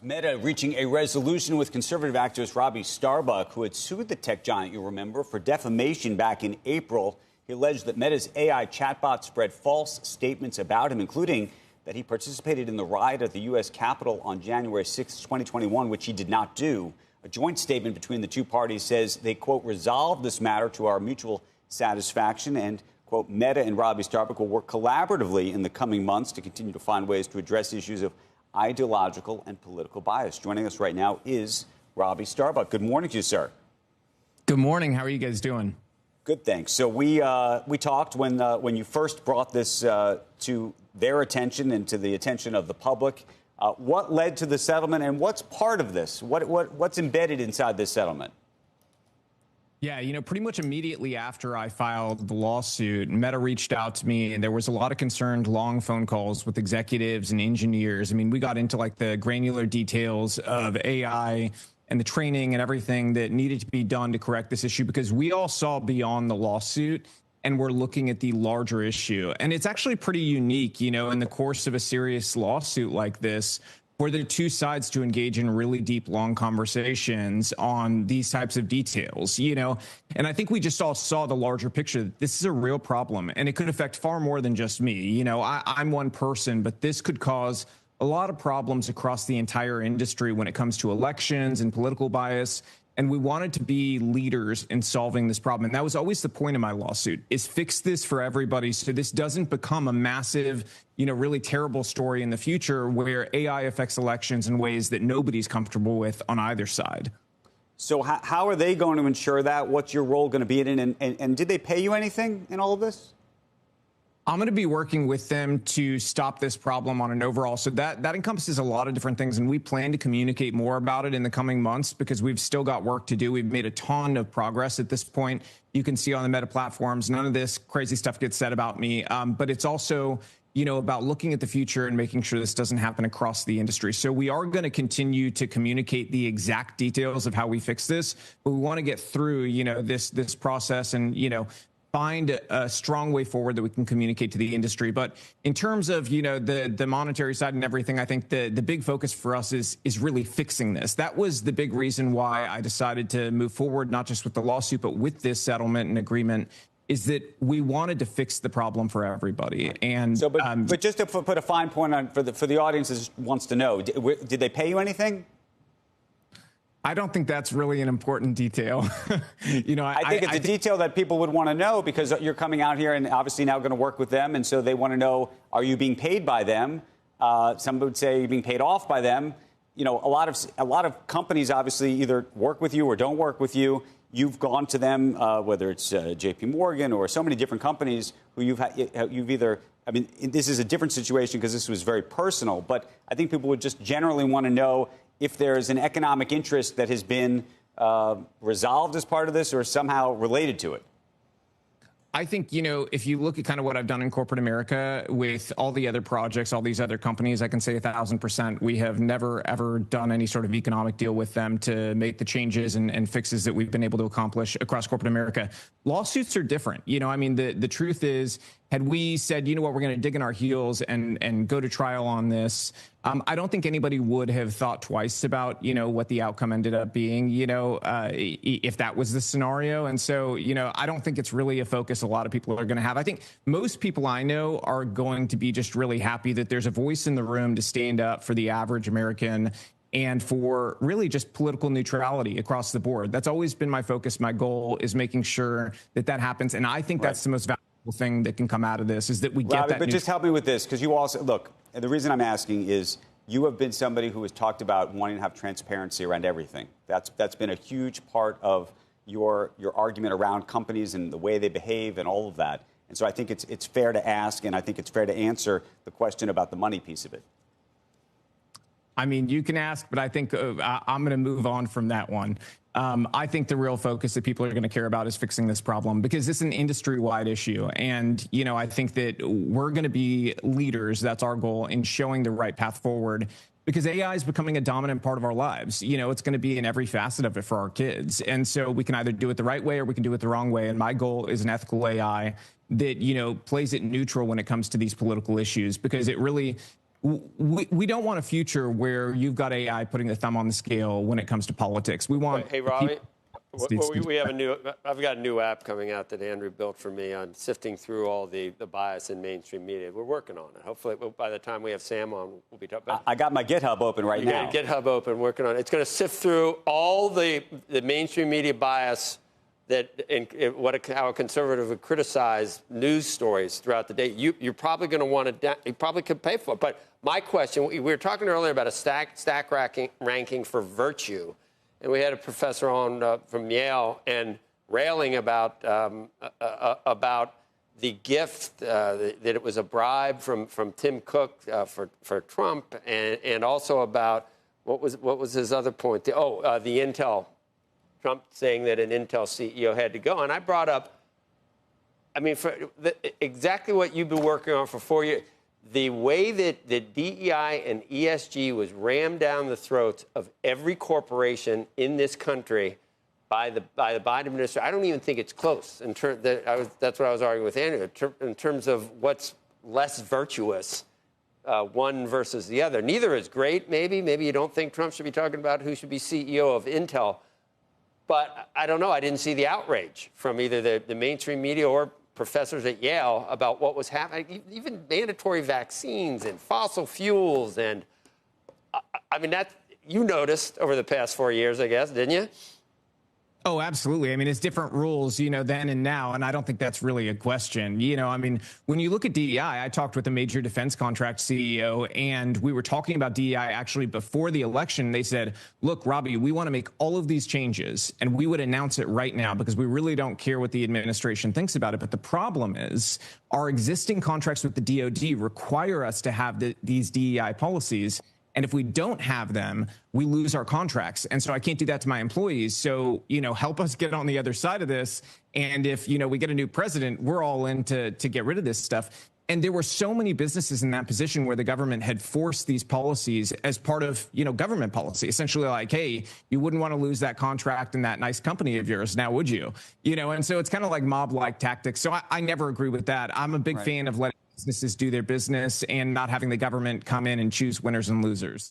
Meta reaching a resolution with conservative activist Robby Starbuck, who had sued the tech giant, you remember, for defamation back in April. He alleged that Meta's AI chatbot spread false statements about him, including that he participated in the riot at the U.S. Capitol on January 6, 2021, which he did not do. A joint statement between the two parties says they, quote, resolved this matter to our mutual satisfaction and, quote, Meta and Robby Starbuck will work collaboratively in the coming months to continue to find ways to address issues of ideological and political bias. Joining us right now is Robby Starbuck. Good morning to you, sir. Good morning. How are you guys doing? Good, thanks. So we talked when you first brought this to their attention and to the attention of the public. What led to the settlement, and what's part of this? What's embedded inside this settlement? Yeah, pretty much immediately after I filed the lawsuit, Meta reached out to me, and there was a lot of concerned long phone calls with executives and engineers. I mean, we got into like the granular details of AI and the training and everything that needed to be done to correct this issue, because we all saw beyond the lawsuit and we're looking at the larger issue. And it's actually pretty unique, in the course of a serious lawsuit like this, for the two sides to engage in really deep, long conversations on these types of details, and I think we just all saw the larger picture. This is a real problem, and it could affect far more than just me. I'm one person, but this could cause a lot of problems across the entire industry when it comes to elections and political bias. And we wanted to be leaders in solving this problem. And that was always the point of my lawsuit, is fix this for everybody so this doesn't become a massive, really terrible story in the future where AI affects elections in ways that nobody's comfortable with on either side. So how are they going to ensure that? What's your role going to be in it? And did they pay you anything in all of this? I'm going to be working with them to stop this problem on an overall. So that encompasses a lot of different things. And we plan to communicate more about it in the coming months because we've still got work to do. We've made a ton of progress at this point. You can see on the Meta platforms, none of this crazy stuff gets said about me. But it's also, about looking at the future and making sure this doesn't happen across the industry. So we are going to continue to communicate the exact details of how we fix this. But we want to get through, this process and, find a strong way forward that we can communicate to the industry. But in terms of, the monetary side and everything, I think the big focus for us is really fixing this. That was the big reason why I decided to move forward, not just with the lawsuit, but with this settlement and agreement, is that we wanted to fix the problem for everybody. And so, but just to put a fine point on for the audience that wants to know, did they pay you anything? I don't think that's really an important detail. I think it's a detail that people would want to know because you're coming out here and obviously now going to work with them. And so they want to know, are you being paid by them? Some would say you're being paid off by them. A lot of companies obviously either work with you or don't work with you. You've gone to them, whether it's J.P. Morgan or so many different companies who you've either. I mean, this is a different situation because this was very personal. But I think people would just generally want to know if there's an economic interest that has been resolved as part of this or somehow related to it. I think, if you look at kind of what I've done in corporate America with all the other projects, all these other companies, I can say 1,000%. We have never, ever done any sort of economic deal with them to make the changes and fixes that we've been able to accomplish across corporate America. Lawsuits are different. The truth is, had we said, we're going to dig in our heels and go to trial on this, I don't think anybody would have thought twice about, what the outcome ended up being, if that was the scenario. And so, I don't think it's really a focus a lot of people are going to have. I think most people I know are going to be just really happy that there's a voice in the room to stand up for the average American and for really just political neutrality across the board. That's always been my focus. My goal is making sure that happens. And I think that's the most valuable thing that can come out of this is that we get that. But just help me with this, because you also look. And the reason I'm asking is you have been somebody who has talked about wanting to have transparency around everything. That's been a huge part of your argument around companies and the way they behave and all of that. And so I think it's fair to ask, and I think it's fair to answer the question about the money piece of it. I mean, you can ask, but I think I'm going to move on from that one. I think the real focus that people are going to care about is fixing this problem because it's an industry-wide issue. And, I think that we're going to be leaders. That's our goal in showing the right path forward because AI is becoming a dominant part of our lives. It's going to be in every facet of it for our kids. And so we can either do it the right way or we can do it the wrong way. And my goal is an ethical AI that, plays it neutral when it comes to these political issues because it really We don't want a future where you've got AI putting the thumb on the scale when it comes to politics. We want. Hey, Robby, we have I've got a new app coming out that Andrew built for me on sifting through all the bias in mainstream media. We're working on it. Hopefully, by the time we have Sam on, we'll be talking about it. I got my GitHub open right now. You got GitHub open, working on it. It's going to sift through all the mainstream media bias how a conservative would criticize news stories throughout the day. You're probably going to want to, you probably could pay for it. But my question, we were talking earlier about a stack ranking for virtue. And we had a professor on from Yale and railing about the gift, that it was a bribe from Tim Cook for Trump, and also about, what was his other point? The Intel. Trump saying that an Intel CEO had to go. And I brought up, I mean, exactly what you've been working on for 4 years, the way that the DEI and ESG was rammed down the throats of every corporation in this country by the Biden administration. I don't even think it's close. That's what I was arguing with Andrew, in terms of what's less virtuous, one versus the other. Neither is great, maybe. Maybe you don't think Trump should be talking about who should be CEO of Intel. But I don't know. I didn't see the outrage from either the mainstream media or professors at Yale about what was happening, even mandatory vaccines and fossil fuels. And I mean, you noticed over the past 4 years, I guess, didn't you? Oh, absolutely. I mean, it's different rules, then and now. And I don't think that's really a question. I mean, when you look at DEI, I talked with a major defense contract CEO, and we were talking about DEI actually before the election. They said, look, Robby, we want to make all of these changes, and we would announce it right now because we really don't care what the administration thinks about it. But the problem is our existing contracts with the DOD require us to have these DEI policies. And if we don't have them, we lose our contracts. And so I can't do that to my employees. So, help us get on the other side of this. And if, we get a new president, we're all in to get rid of this stuff. And there were so many businesses in that position where the government had forced these policies as part of, government policy, essentially like, hey, you wouldn't want to lose that contract in that nice company of yours. Now, would you? And so it's kind of like mob-like tactics. So I never agree with that. I'm a big fan of letting businesses do their business and not having the government come in and choose winners and losers.